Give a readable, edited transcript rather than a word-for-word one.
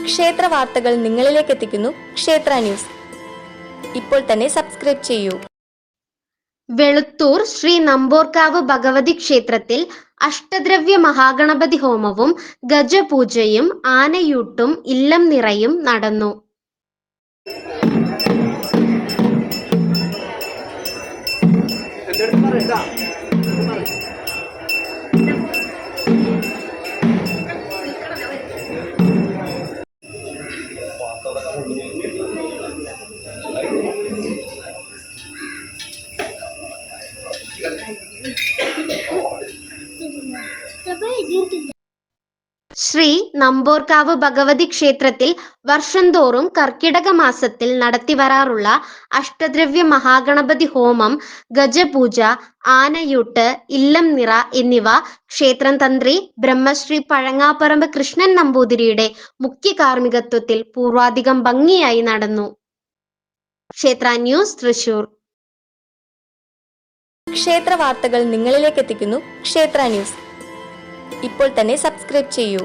ക്ഷേത്ര വാർത്തകൾ നിങ്ങളിലേക്ക് എത്തിക്കുന്നു ക്ഷേത്ര ന്യൂസ്. ഇപ്പോൾ തന്നെ സബ്സ്ക്രൈബ് ചെയ്യൂ. വെളുത്തൂർ ശ്രീ നമ്പോർക്കാവ് ഭഗവതി ക്ഷേത്രത്തിൽ അഷ്ടദ്രവ്യ മഹാഗണപതി ഹോമവും ഗജപൂജയും ആനയൂട്ടും ഇല്ലം നിറയും നടന്നു. ശ്രീ നമ്പോർക്കാവ് ഭഗവതി ക്ഷേത്രത്തിൽ വർഷം തോറും കർക്കിടക മാസത്തിൽ നടത്തിവരാറുള്ള അഷ്ടദ്രവ്യ മഹാഗണപതി ഹോമം, ഗജപൂജ, ആനയൂട്ട്, ഇല്ലം നിറ എന്നിവ ക്ഷേത്രം തന്ത്രി ബ്രഹ്മശ്രീ പഴങ്ങാപ്പറമ്പ് കൃഷ്ണൻ നമ്പൂതിരിയുടെ മുഖ്യ കാർമ്മികത്വത്തിൽ പൂർവാധികം ഭംഗിയായി നടന്നു. ക്ഷേത്ര ന്യൂസ്, തൃശൂർ. ക്ഷേത്ര വാർത്തകൾ നിങ്ങളിലേക്ക് എത്തിക്കുന്നു ക്ഷേത്ര ന്യൂസ്. ഇപ്പോൾ തന്നെ സബ്സ്ക്രൈബ് ചെയ്യൂ.